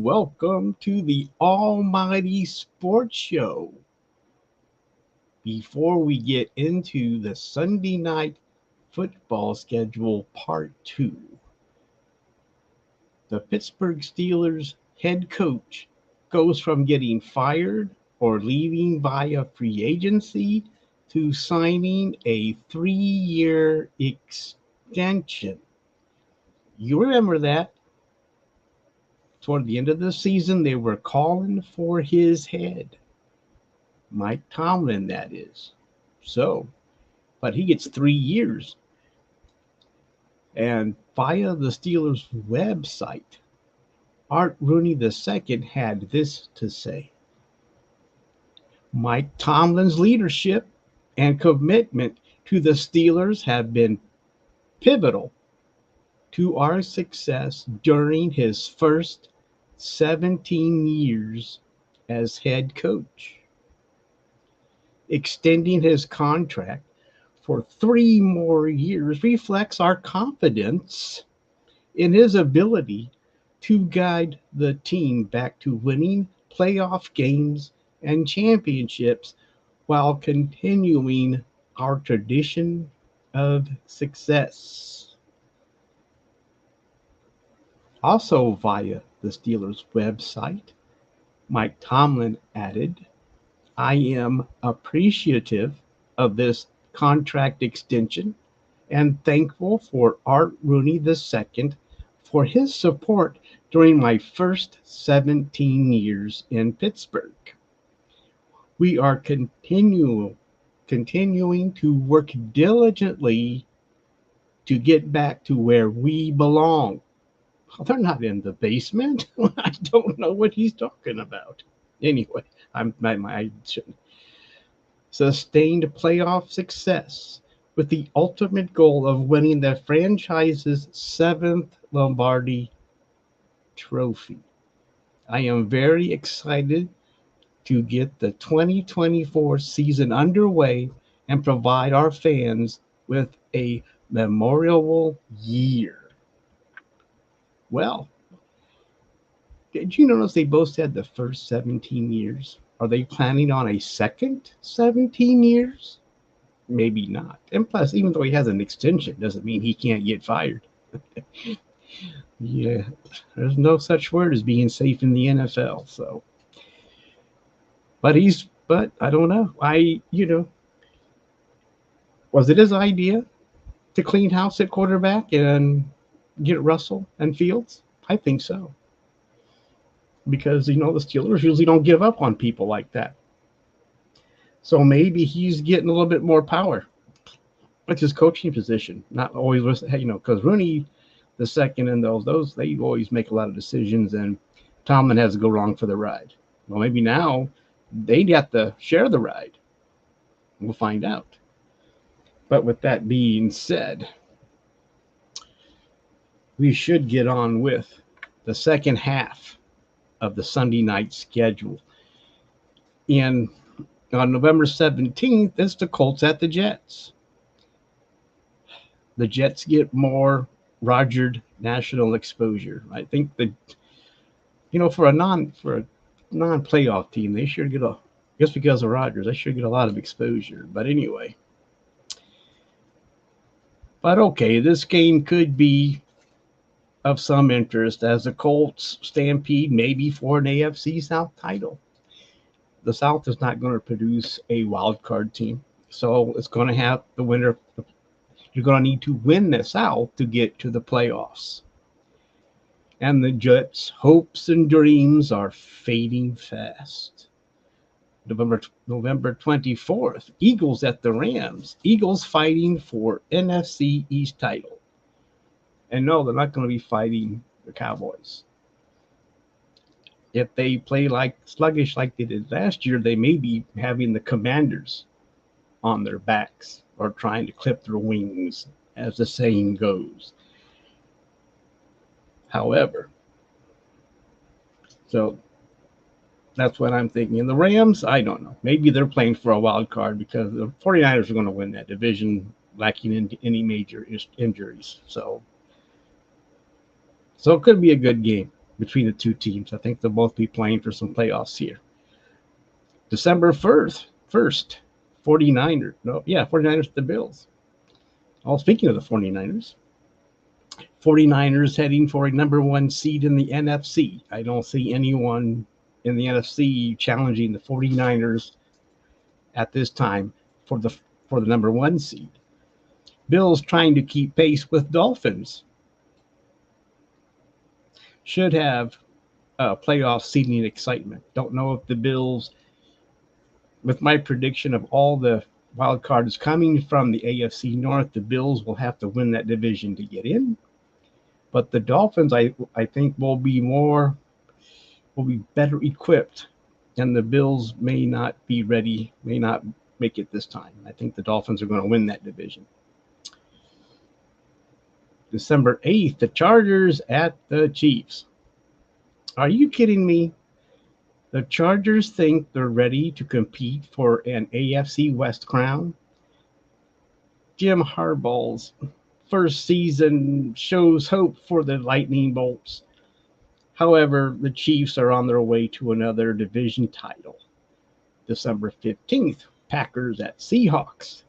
welcome to the Almighty Sports Show. Before we get into the Sunday night football schedule part 2, the Pittsburgh Steelers head coach goes from getting fired or leaving via free agency to signing a 3-year extension. You remember that? Toward the end of the season, they were calling for his head. Mike Tomlin, that is. So, but he gets 3 years. And via the Steelers website, Art Rooney II had this to say: Mike Tomlin's leadership and commitment to the Steelers have been pivotal to our success during his first 17 years as head coach. Extending his contract for 3 more years reflects our confidence in his ability to guide the team back to winning playoff games and championships while continuing our tradition of success. Also, via the Steelers website, Mike Tomlin added, I am appreciative of this contract extension and thankful for Art Rooney II for his support during my first 17 years in Pittsburgh. We are continuing to work diligently to get back to where we belong. Well, they're not in the basement. I don't know what he's talking about. Anyway, I shouldn't. Sustained playoff success with the ultimate goal of winning the franchise's 7th Lombardi trophy. I am very excited to get the 2024 season underway and provide our fans with a memorable year. Well, did you notice they both said the first 17 years? Are they planning on a second 17 years? Maybe not. And plus, even though he has an extension, doesn't mean he can't get fired. Yeah, there's no such word as being safe in the NFL. So, but I don't know. Was it his idea to clean house at quarterback and get Russell and Fields? I think so. Because, the Steelers usually don't give up on people like that. So maybe he's getting a little bit more power. It's his coaching position, not always, because Rooney the second and those they always make a lot of decisions, and Tomlin has to go wrong for the ride. Well, maybe now they'd have to share the ride. We'll find out. But with that being said, we should get on with the second half of the Sunday night schedule. And on November 17th, it's the Colts at the Jets. The Jets get more Rogered national exposure. I think that, for a non-playoff team, they should get just because of Rodgers, they should get a lot of exposure. But anyway. But okay, this game could be of some interest as the Colts stampede maybe for an AFC South title. The South is not going to produce a wild card team, so it's going to have the winner. You're going to need to win the South to get to the playoffs. And the Jets' hopes and dreams are fading fast. November 24th, Eagles at the Rams. Eagles fighting for NFC East title. And no, they're not going to be fighting the Cowboys. If they play sluggish like they did last year, they may be having the Commanders on their backs or trying to clip their wings, as the saying goes. However, so that's what I'm thinking. And the Rams, I don't know. Maybe they're playing for a wild card because the 49ers are going to win that division, lacking in any major injuries. So it could be a good game. between the two teams. I think they'll both be playing for some playoffs here. December 1st, 49ers. No, yeah, 49ers, the Bills. Speaking of the 49ers, 49ers heading for a number one seed in the NFC. I don't see anyone in the NFC challenging the 49ers at this time for the number one seed. Bills trying to keep pace with Dolphins. Should have playoff seeding excitement. Don't know if the Bills, with my prediction of all the wild cards coming from the AFC North, the Bills will have to win that division to get in. But the Dolphins, I think, will be better equipped, and the Bills may not be ready, may not make it this time. I think the Dolphins are going to win that division. December 8th, the Chargers at the Chiefs. Are you kidding me? The Chargers think they're ready to compete for an AFC West crown. Jim Harbaugh's first season shows hope for the Lightning Bolts. However, the Chiefs are on their way to another division title. December 15th, Packers at Seahawks.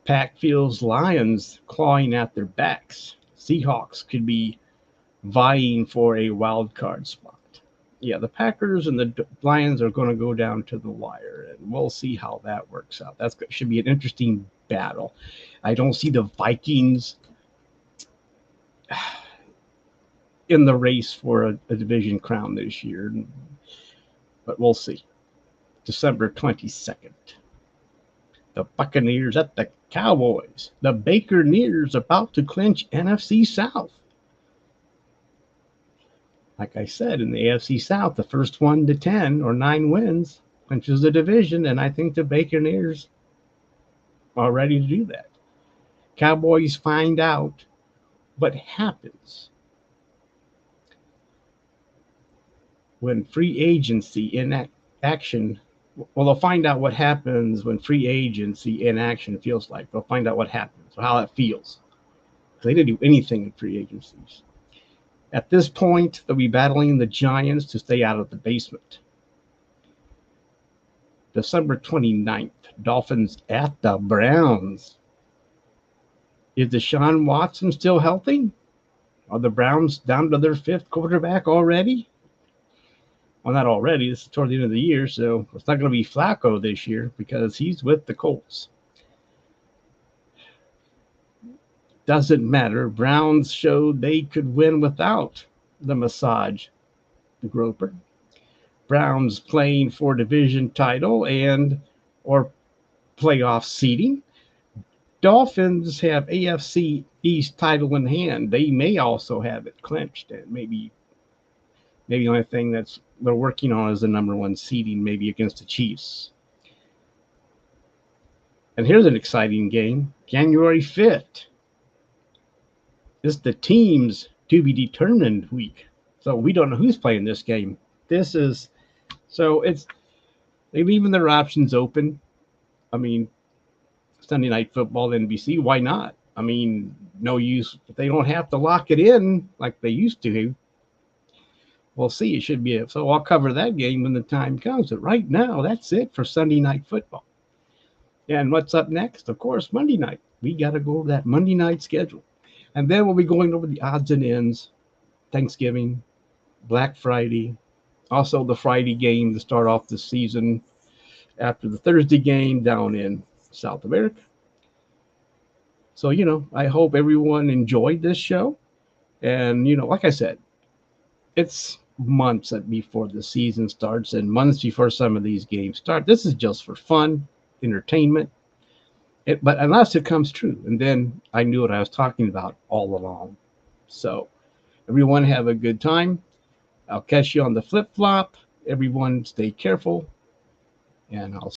Pack feels Lions clawing at their backs. Seahawks could be vying for a wild card spot. Yeah, the Packers and the Lions are going to go down to the wire, and we'll see how that works out. That should be an interesting battle. I don't see the Vikings in the race for a division crown this year, but we'll see. December 22nd, the Buccaneers at the Cowboys. The Bakerneers about to clinch NFC South. Like I said, in the AFC South, the first 1 to 10 or 9 wins clinches the division, and I think the Bakerneers are ready to do that. Cowboys find out what happens when free agency in action. Well, they'll find out what happens when free agency in action feels like. They'll find out what happens or how that feels. They didn't do anything in free agencies. At this point, they'll be battling the Giants to stay out of the basement. December 29th, Dolphins at the Browns. Is Deshaun Watson still healthy? Are the Browns down to their 5th quarterback already? Well, not already. This is toward the end of the year, so it's not going to be Flacco this year because he's with the Colts. Doesn't matter. Browns showed they could win without the massage groper. Browns playing for division title and or playoff seeding. Dolphins have AFC East title in hand. They may also have it clinched, and maybe the only thing that's they're working on is the number one seeding, maybe against the Chiefs. And here's an exciting game. January 5th. This is the teams to be determined week. So we don't know who's playing this game. They're leaving their options open. I mean, Sunday Night Football, NBC, why not? I mean, no use. If they don't have to lock it in like they used to, we'll see. It should be it. So I'll cover that game when the time comes. But right now, that's it for Sunday Night Football. And what's up next? Of course, Monday night. We got to go over that Monday night schedule. And then we'll be going over the odds and ends, Thanksgiving, Black Friday, also the Friday game to start off the season after the Thursday game down in South America. So, I hope everyone enjoyed this show. And, like I said, it's months before the season starts and months before some of these games start. This is just for fun, entertainment. But unless it comes true, and then I knew what I was talking about all along. So, everyone have a good time. I'll catch you on the flip-flop. Everyone stay careful, and I'll